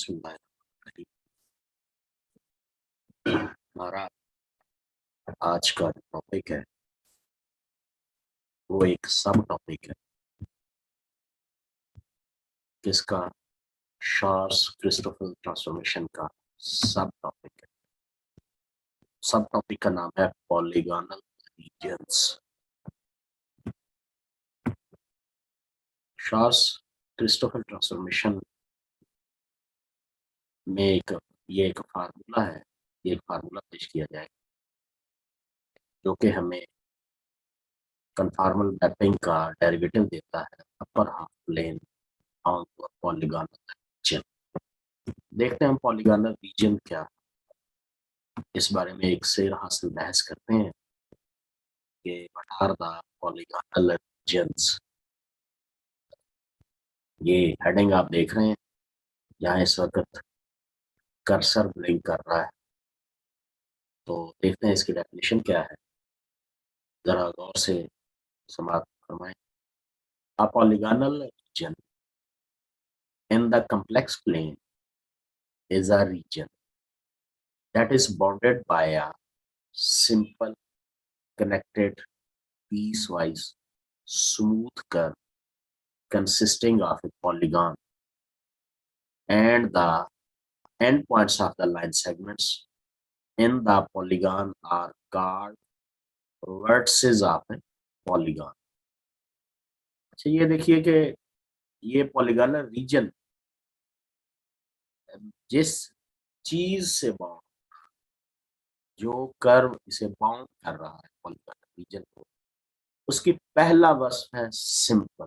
बिस्मिल्लाहिर्रहमानिर्रहीम। हमारा आज का टॉपिक है वो एक सब टॉपिक है जिसका शार्स क्रिस्टोफर ट्रांसफॉर्मेशन का सब टॉपिक है। सब टॉपिक का नाम है polygonal regions. Schwarz Christoffel transformation में ये एक फार्मूला है, ये एक फार्मूला पेश किया जाए जो कि हमें कन्फॉर्मल मैपिंग का डेरिवेटिव देता है upper half plane on polygonal region. देखते हैं हम पॉलीगॉनल रीजन क्या, इस बारे में एक शेर हासिल बहस करते हैं कि what are the polygonal regions. ये हेडिंग आप देख रहे हैं, यहाँ इस वक्त कर्सर ब्लिंक कर रहा है, तो देखते हैं इसकी डेफिनेशन क्या है, जरा गौर से समाप्त फरमाएं। A polygonal region in the complex plane is a region that is bounded by a simple connected piecewise smooth curve consisting of a polygon and the endpoints of the line segments in the polygon are called vertices of a polygon। अच्छा, ये देखिए कि ये polygonal reason जिस चीज से bound, जो curve इसे बाउंड कर रहा है पॉलीगॉनल रीजन को, उसकी पहला वस्फ है सिंपल।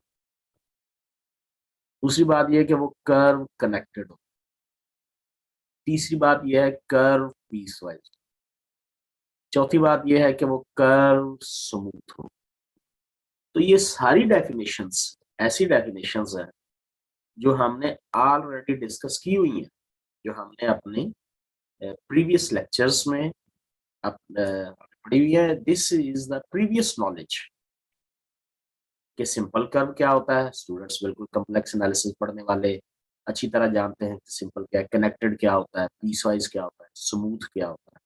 दूसरी बात यह है कि वो कर्व कनेक्टेड हो। तीसरी बात यह है कर्व पीस वाइज। चौथी बात यह है कि वो कर्व स्मूथ हो। तो ये सारी डेफिनेशंस ऐसी डेफिनेशंस हैं जो हमने ऑलरेडी डिस्कस की हुई हैं, जो हमने अपने प्रीवियस लेक्चर्स में पढ़ी हुई है। This is the previous knowledge कि सिंपल कर्व क्या होता है। स्टूडेंट्स बिल्कुल कॉम्प्लेक्स एनालिसिस पढ़ने वाले अच्छी तरह जानते हैं कि सिंपल क्या है, कनेक्टेड क्या होता है, पीस वाइज क्या होता है, स्मूथ क्या होता है।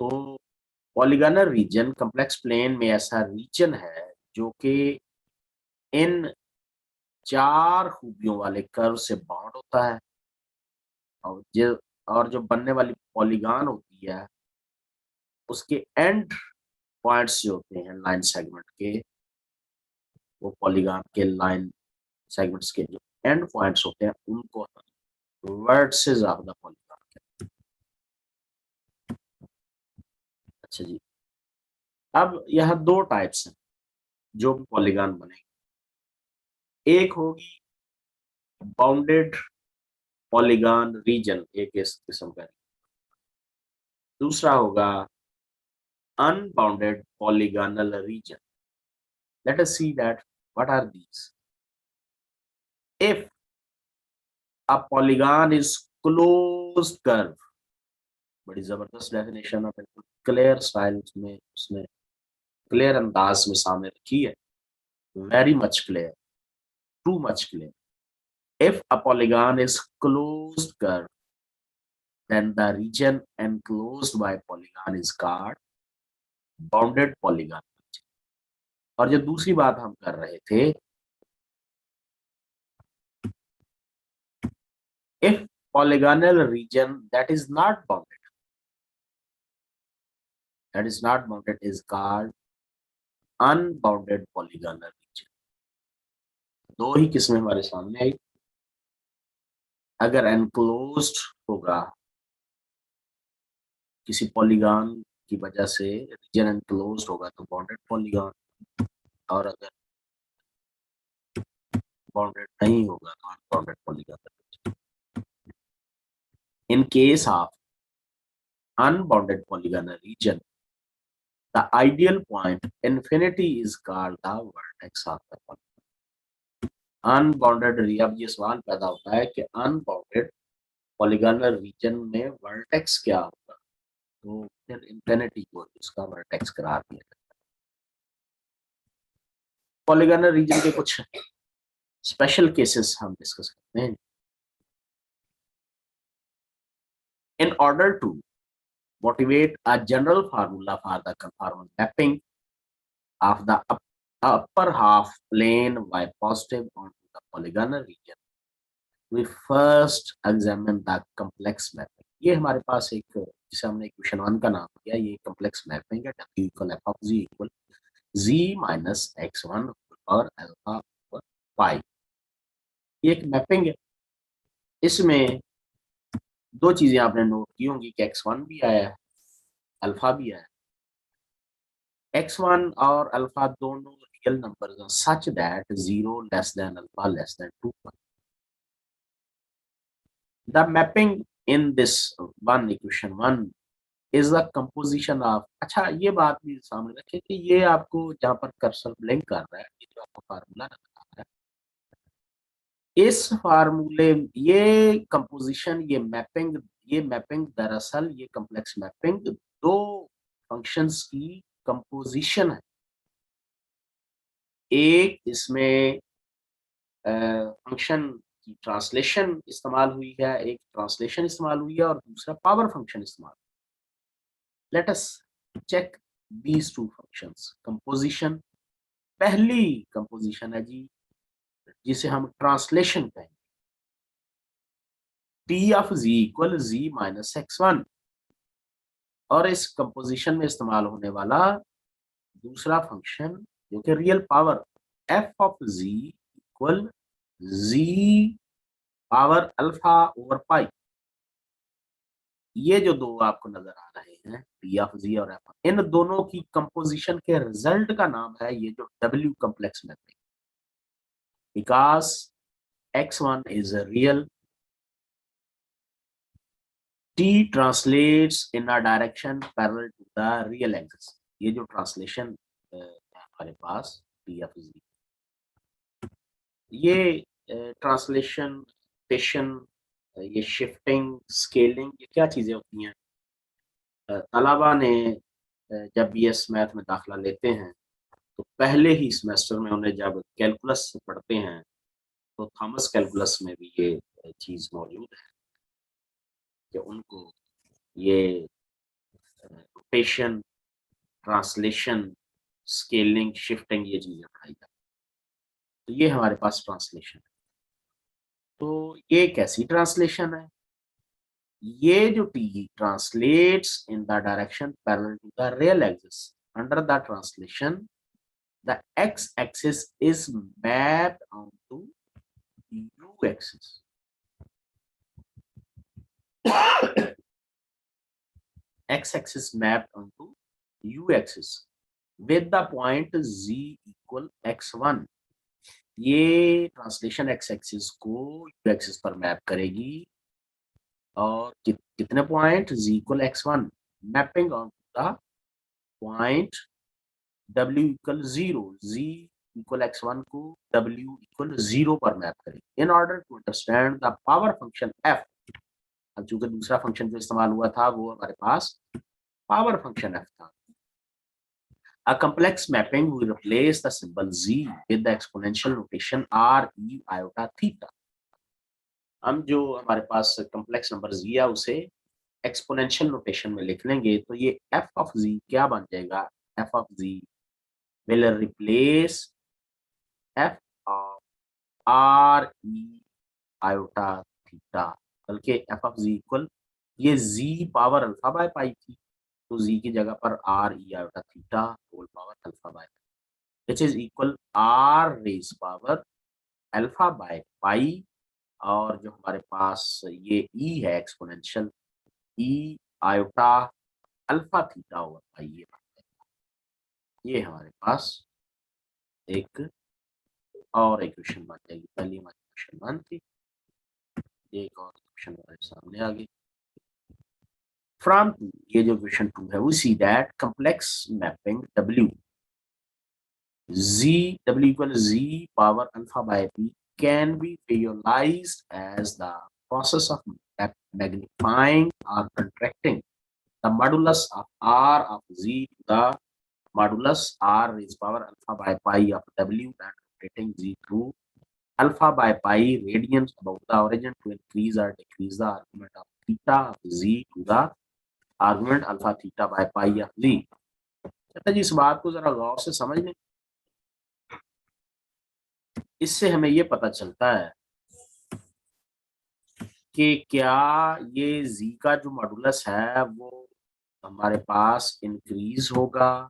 तो पॉलीगॉनल रीजन कॉम्प्लेक्स प्लेन में ऐसा रीजन है जो कि इन चार खूबियों वाले कर्व से बाउंड होता है, और जो बनने वाली पॉलीगॉन होती है उसके एंड पॉइंट्स जो होते हैं लाइन सेगमेंट के, वो पॉलीगॉन के लाइन सेगमेंट्स के जो एंड पॉइंट्स होते हैं उनको वर्टिसेस ऑफ द पॉलीगॉन कहते हैं। अच्छा जी, अब यहाँ दो टाइप्स हैं जो पॉलीगॉन बनेगी। एक होगी बाउंडेड पॉलीगॉन रीजन, एक इस किस्म का। दूसरा होगा unbounded polygonal region. Let us see that what are these. If a polygon is closed curve, बड़ी जबरदस्त डेफिनेशन है, बिल्कुल क्लियर स्टाइल में उसने क्लियर अंदाज में सामने रखी है, very much clear, too much clear. If a polygon is closed curve, then the region enclosed by polygon is called bounded polygon। और जो दूसरी बात हम कर रहे थे, if polygonal region that is not bounded is called unbounded polygonal region। दो ही किस्में हमारे सामने आई। अगर एनक्लोज्ड होगा किसी पॉलीगॉन की वजह से, रीजन एनक्लोज्ड होगा तो बाउंडेड पॉलीगॉन, और अगर बाउंडेड नहीं होगा तो unbounded polygon. In case of unbounded polygonal region, the ideal point infinity is called the vertex of the polygon। Unbounded, अब ये सवाल पैदा होता है कि अनबाउंडेड पॉलीगोनल रीजन में वर्टेक्स क्या होगा, तो फिर इंफिनिटी को इसका वर्टेक्स करार दिया जाता है। पॉलीगोनल रीजन के कुछ स्पेशल केसेस हम डिस्कस करते हैं। In order to motivate a general formula for the conformal mapping of the upper half plane y positive onto the polygonal region, we first examine the complex mapping. ये हमारे पास एक, जिसे हमने equation 1 का नाम दिया, ये complex mapping है, W equal f of z equal z minus x1 और अल्फा over पाई. ये एक मैपिंग है. इसमें दो चीजें आपने नोट की होंगी कि x1 भी आया है, अल्फा भी आया है. x1 और अल्फा दोनों रियल नंबर्स हैं such that 0 less than alpha less than 2. The mapping in this one equation 1 is the composition of. अच्छा, ये बात भी सामने रखें कि ये आपको जहाँ पर कर्सर ब्लिंक कर रहा है, ये जो आपको फार्मूला नजर आ रहा है, इस फार्मूले, ये कंपोजिशन, ये मैपिंग दरअसल, ये कॉम्प्लेक्स मैपिंग दो फंक्शंस की कंपोजिशन है. एक इसमें फंक्शन की ट्रांसलेशन इस्तेमाल हुई है, एक ट्रांसलेशन इस्तेमाल हुई है और दूसरा पावर फंक्शन इस्तेमाल. Let us check these two functions. Composition, पहली कंपोजिशन है जी, जिसे हम ट्रांसलेशन कहेंगे. T of z equal z minus x1, और इस कंपोजिशन में इस्तेमाल होने वाला दूसरा फंक्शन जो कि real power f of z equal z power alpha over pi. ये जो दो आपको नजर आ रहे हैं, टी ऑफ जी और एफ, इन दोनों की कंपोजिशन के रिजल्ट का नाम है ये जो W complex mapping. Because x1 is a real, t translates in a direction parallel to the real axis. ये जो ट्रांसलेशन है हमारे पास टी ऑफ जी, ये ट्रांसलेशन, रोटेशन, ये शिफ्टिंग, स्केलिंग, ये क्या चीजें होती हैं. तलबा ने जब बीएस मैथ में दाखिला लेते हैं तो पहले ही सेमेस्टर में उन्हें जब कैलकुलस पढ़ते हैं तो थॉमस कैलकुलस में भी ये चीज मौजूद है कि उनको ये रोटेशन, ट्रांसलेशन, स्केलिंग, शिफ्टिंग, ये चीजें पढ़ाई जाती. तो ये हमारे पास ट्रांसलेशन है. तो ये कैसी ट्रांसलेशन है? ये जो T translates in the direction parallel to the real axis. Under the translation, the x-axis is mapped onto u-axis. x-axis mapped onto u-axis with the point z equal x1. ये translation x-axis को u-axis पर map करेगी और कितने point, z equal x1, mapping on the point w equal 0, z equal x1 को w equal 0 पर map करेगी. In order to understand the power function f, अब चूंकि दूसरा फंक्शन जो इस्तेमाल हुआ था वो हमारे पास पावर फंक्शन f था. A complex mapping will replace the symbol z with the exponential notation r e iota theta. हम जो हमारे पास कॉम्प्लेक्स नंबर z है उसे एक्सपोनेंशियल नोटेशन में लिख लेंगे तो ये f ऑफ z क्या बन जाएगा? f of z will replace f of r e iota theta, बल्कि f of z इक्वल, ये z power alpha by pi थी तो z की जगह पर r e iota theta whole power alpha by, which is equal r raise power alpha by pi, और जो हमारे पास ये e है exponential e iota alpha theta over pi. ये हमारे पास एक और इक्वेशन बन जाएगी. पहली हमारी इक्वेशन 1 थी, एक और इक्वेशन हमारे सामने आ गई. From ये जो इक्वेशन 2 है, we see that complex mapping W equal z power alpha by p can be visualized as the process of magnifying or contracting the modulus of r of z to the modulus r raised power alpha by pi of w and rotating z through alpha by pi radians about the origin to increase or decrease the argument of theta g to the argument alpha theta by pi of g. कहता है जी इस बात को जरा गौर से समझ लें। इससे हमें ये पता चलता है कि क्या ये जी का जो मॉडुलस है वो हमारे पास इंक्रीज होगा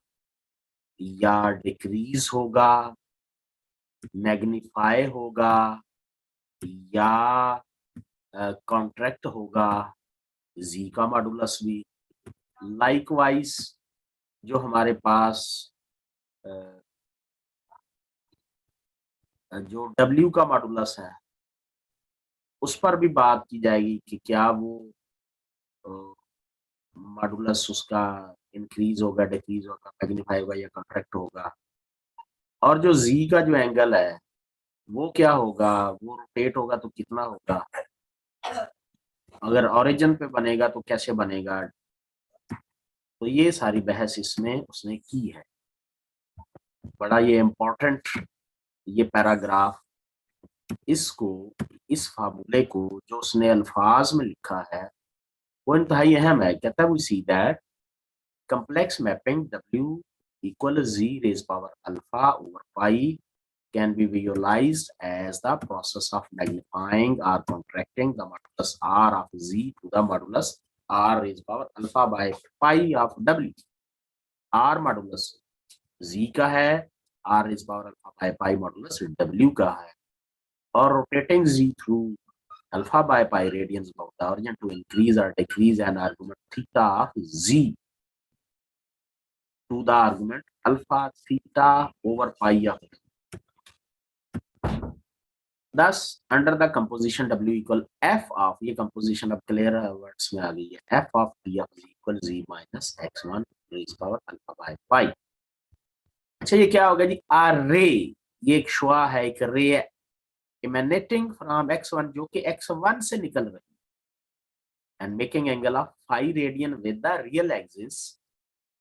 या डिक्रीज होगा, मैग्नीफाई होगा या कॉन्ट्रैक्ट होगा। जी का मॉडुलस भी लाइकवाइज जो हमारे पास जो डब्ल्यू का मॉडुलस है उस पर भी बात की जाएगी कि क्या वो मॉडुलस उसका इंक्रीज होगा, डिक्रीज होगा, मैग्नीफाई होगा या कॉन्ट्रैक्ट होगा। और जो जी का जो एंगल है वो क्या होगा, वो रोटेट होगा तो कितना होगा, अगर ओरिजिन पे बनेगा तो कैसे बनेगा। तो ये सारी बहस इसमें उसने की है। बड़ा ये इम्पोर्टेंट ये पैराग्राफ, इसको इस फार्मूले को जो उसने अल्फाज में लिखा है वो इंतहाई अहम है। कहता है we see that complex mapping W equal Z raised power alpha over pi can be visualized as the process of magnifying or contracting the modulus R of Z to the modulus R raised power alpha by pi of W। R modulus Z का है, R raised power alpha by pi modulus W का है, और rotating Z through alpha by pi radians about the origin to increase or decrease an argument theta of Z to the argument alpha theta over pi of W. Thus under the composition W equal f of, ये composition अब clear words में आ गई है, f of p of z equal z minus x1 raised power alpha by pi। अच्छा ये क्या होगा जी, a ray, ये एक शुआ है, एक रे emanating from x1 जो कि x1 से निकल रही है and making angle of phi radian with the real axis।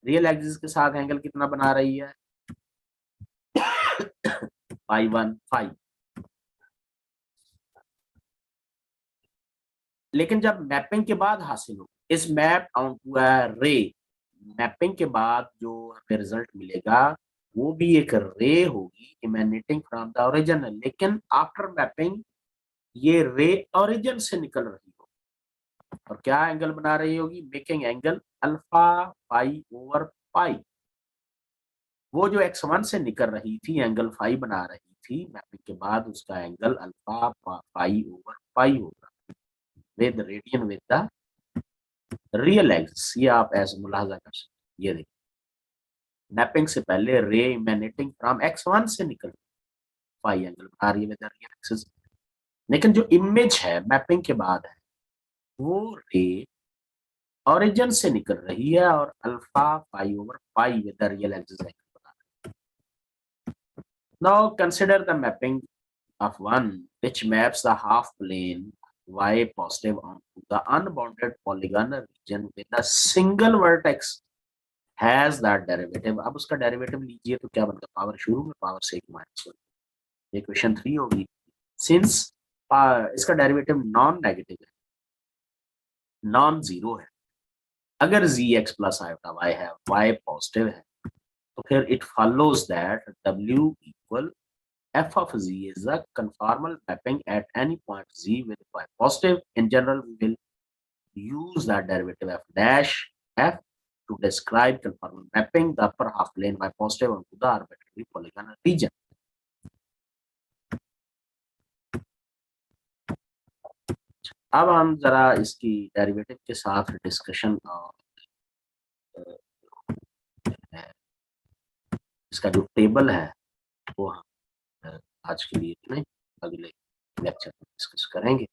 Real axis के साथ एंगल कितना बना रही है, पाई 1 फाई। लेकिन जब मैपिंग के बाद हासिल हो, इस मैप ऑनटू रे, मैपिंग के बाद जो हमें रिजल्ट मिलेगा वो भी एक रे होगी इमेनेटिंग फ्रॉम द ओरिजिन, लेकिन आफ्टर मैपिंग ये रे ओरिजिन से निकल रही हो और क्या एंगल बना रही होगी, making angle alpha pi over पाई। वो जो x1 से निकल रही थी एंगल फाई बना रही थी, मैपिंग के बाद उसका angle alpha pi over pi होगा with radian with the real axis. ये आप ऐसे मुलाहाजा कर सकते। ये देखिए मैपिंग से पहले रे इमेनेटिंग फ्रॉम x1 से निकल फाई एंगल बना रही है विद द रियल एक्सिस, लेकिन जो इमेज है मैपिंग के बाद है वो रे ओरिजिन से निकल रही है और alpha pi over pi with the real axis angle बना रही है। Now consider the mapping of one which maps the half plane y positive onto the unbounded polygonal region with a single vertex has that derivative। अब उसका derivative लीजिए तो क्या बनता है, पावर शुरू में पावर से 1 - 1। इक्वेशन 3 होगी। सिंस इसका डेरिवेटिव नॉन नेगेटिव है, नॉन जीरो है, अगर जी एक्स प्लस आयोटा वाई है, वाई पॉजिटिव है, तो फिर it follows that W equal f of z is a conformal mapping at any point z with y positive। In general, we will use the derivative f dash f to describe conformal mapping the upper half plane y positive onto the arbitrary polygonal region। अब हम जरा इसकी derivative के साथ discussion इसका जो table है वो हम आज के लिए नहीं, अगले लेक्चर में डिस्कस करेंगे।